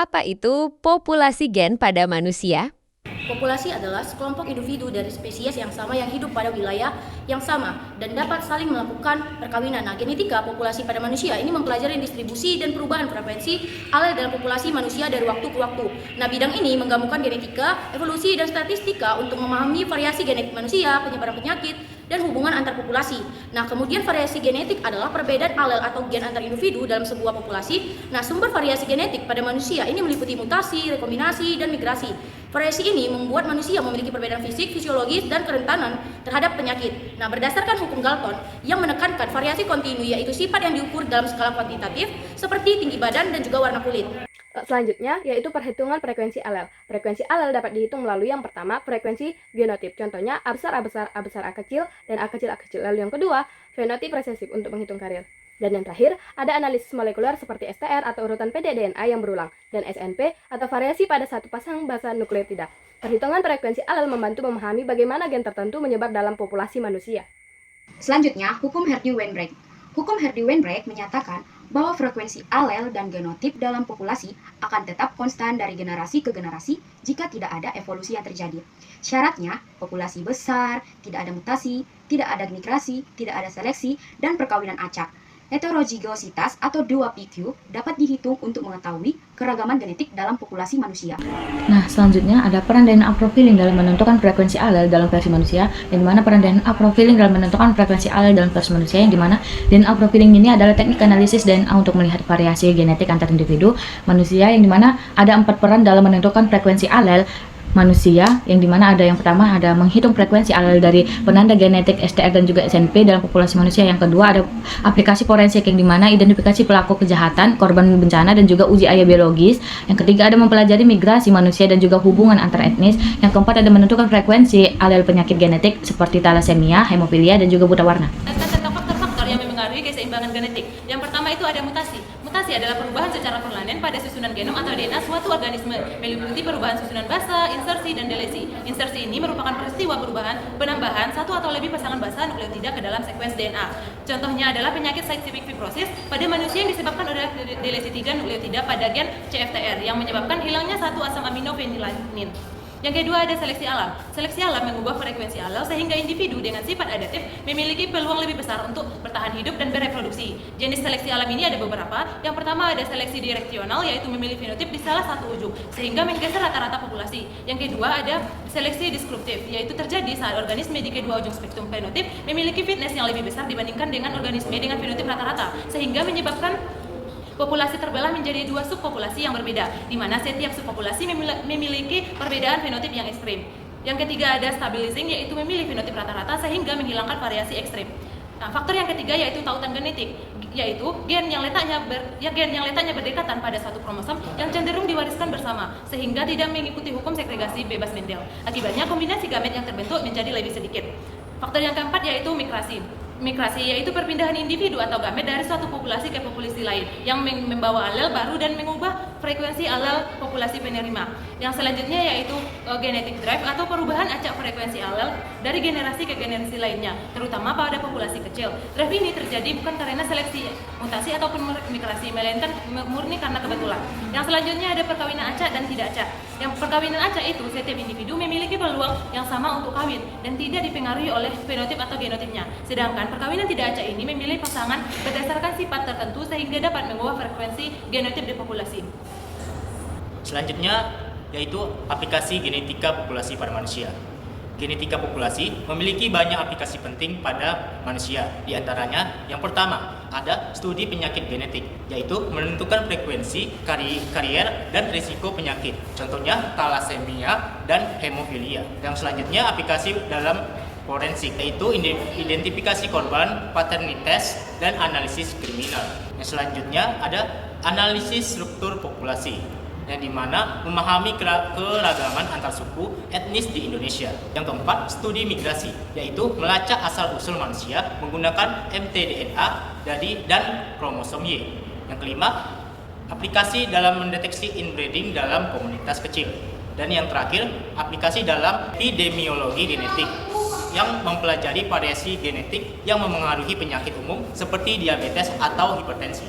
Apa itu populasi gen pada manusia? Populasi adalah sekelompok individu dari spesies yang sama yang hidup pada wilayah yang sama dan dapat saling melakukan perkawinan. Nah, genetika populasi pada manusia ini mempelajari distribusi dan perubahan frekuensi alel dalam populasi manusia dari waktu ke waktu. Nah, bidang ini menggabungkan genetika, evolusi, dan statistika untuk memahami variasi genetik manusia, penyebaran penyakit, dan hubungan antar populasi. Nah, kemudian variasi genetik adalah perbedaan alel atau gen antar individu dalam sebuah populasi. Nah, sumber variasi genetik pada manusia ini meliputi mutasi, rekombinasi, dan migrasi. Variasi ini membuat manusia memiliki perbedaan fisik, fisiologis, dan kerentanan terhadap penyakit. Nah, berdasarkan hukum Galton yang menekankan variasi kontinu, yaitu sifat yang diukur dalam skala kuantitatif seperti tinggi badan dan juga warna kulit. Selanjutnya, yaitu perhitungan frekuensi alel. Frekuensi alel dapat dihitung melalui yang pertama, frekuensi genotip. Contohnya, A besar, A besar, A besar, A kecil, dan A kecil, A kecil. Lalu yang kedua, fenotip resesif untuk menghitung karir. Dan yang terakhir, ada analisis molekuler seperti STR atau urutan pDNA yang berulang, dan SNP atau variasi pada satu pasang basa nukleotida. Perhitungan frekuensi alel membantu memahami bagaimana gen tertentu menyebar dalam populasi manusia. Selanjutnya, hukum Hardy-Weinberg. Hukum Hardy-Weinberg menyatakan bahwa frekuensi alel dan genotip dalam populasi akan tetap konstan dari generasi ke generasi jika tidak ada evolusi yang terjadi. Syaratnya, populasi besar, tidak ada mutasi, tidak ada migrasi, tidak ada seleksi, dan perkawinan acak. Heterozygositas atau 2PQ dapat dihitung untuk mengetahui keragaman genetik dalam populasi manusia. Nah, selanjutnya ada peran DNA profiling dalam menentukan frekuensi alel dalam versi manusia, yang dimana peran DNA profiling dalam menentukan frekuensi alel dalam versi manusia, yang dimana DNA profiling ini adalah teknik analisis DNA untuk melihat variasi genetik antar individu manusia, yang dimana ada 4 peran dalam menentukan frekuensi alel manusia, yang dimana ada yang pertama ada menghitung frekuensi alel dari penanda genetik STR dan juga SNP dalam populasi manusia. Yang kedua ada aplikasi forensik, yang dimana identifikasi pelaku kejahatan, korban bencana, dan juga uji ayah biologis. Yang ketiga ada mempelajari migrasi manusia dan juga hubungan antar etnis. Yang keempat ada menentukan frekuensi alel penyakit genetik seperti talasemia, hemofilia, dan juga buta warna. Tentang faktor-faktor yang mempengaruhi keseimbangan genetik. Yang pertama itu ada mutasi. Mutasi adalah perubahan secara perlahan pada susunan genom atau DNA suatu organisme, meliputi perubahan susunan basa, insersi, dan delesi. Insersi ini merupakan peristiwa perubahan penambahan satu atau lebih pasangan basa nukleotida ke dalam sekuens DNA. Contohnya adalah penyakit cystic fibrosis pada manusia yang disebabkan oleh delesi 3 nukleotida pada gen CFTR yang menyebabkan hilangnya satu asam amino fenilanin. Yang kedua ada seleksi alam. Seleksi alam mengubah frekuensi alel sehingga individu dengan sifat adaptif memiliki peluang lebih besar untuk bertahan hidup dan bereproduksi. Jenis seleksi alam ini ada beberapa. Yang pertama ada seleksi direksional, yaitu memilih fenotip di salah satu ujung sehingga menggeser rata-rata populasi. Yang kedua ada seleksi disruptif, yaitu terjadi saat organisme di kedua ujung spektrum fenotip memiliki fitness yang lebih besar dibandingkan dengan organisme dengan fenotip rata-rata, sehingga menyebabkan populasi terbelah menjadi 2 subpopulasi yang berbeda, di mana setiap subpopulasi memiliki perbedaan fenotip yang ekstrim. Yang ketiga ada stabilizing, yaitu memilih fenotip rata-rata sehingga menghilangkan variasi ekstrim. Nah, faktor yang ketiga yaitu tautan genetik, yaitu gen yang letaknya berdekatan pada satu kromosom yang cenderung diwariskan bersama, sehingga tidak mengikuti hukum segregasi bebas Mendel. Akibatnya kombinasi gamet yang terbentuk menjadi lebih sedikit. Faktor yang keempat yaitu migrasi. Migrasi yaitu perpindahan individu atau gamet dari suatu populasi ke populasi lain yang membawa alel baru dan mengubah frekuensi alel populasi penerima. Yang selanjutnya yaitu genetic drive atau perubahan acak frekuensi alel dari generasi ke generasi lainnya, terutama pada populasi kecil. Drive ini terjadi bukan karena seleksi mutasi ataupun migrasi, melainkan murni karena kebetulan. Yang selanjutnya ada perkawinan acak dan tidak acak. Yang perkawinan acak itu setiap individu memiliki peluang yang sama untuk kawin dan tidak dipengaruhi oleh fenotip atau genotipnya. Sedangkan perkawinan tidak acak ini memilih pasangan berdasarkan sifat tertentu sehingga dapat mengubah frekuensi genotip di populasi. Selanjutnya yaitu aplikasi genetika populasi pada manusia. Genetika populasi memiliki banyak aplikasi penting pada manusia. Di antaranya, yang pertama ada studi penyakit genetik, yaitu menentukan frekuensi, karier, dan risiko penyakit. Contohnya thalassemia dan hemofilia. Yang selanjutnya aplikasi dalam forensik, yaitu identifikasi korban, paternitas, dan analisis kriminal. Yang selanjutnya ada analisis struktur populasi, yang dimana memahami keragaman antar suku etnis di Indonesia. Yang keempat, studi migrasi, yaitu melacak asal-usul manusia menggunakan mtDNA dan kromosom Y. Yang kelima, aplikasi dalam mendeteksi inbreeding dalam komunitas kecil. Dan yang terakhir, aplikasi dalam epidemiologi genetik, yang mempelajari variasi genetik yang memengaruhi penyakit umum seperti diabetes atau hipertensi.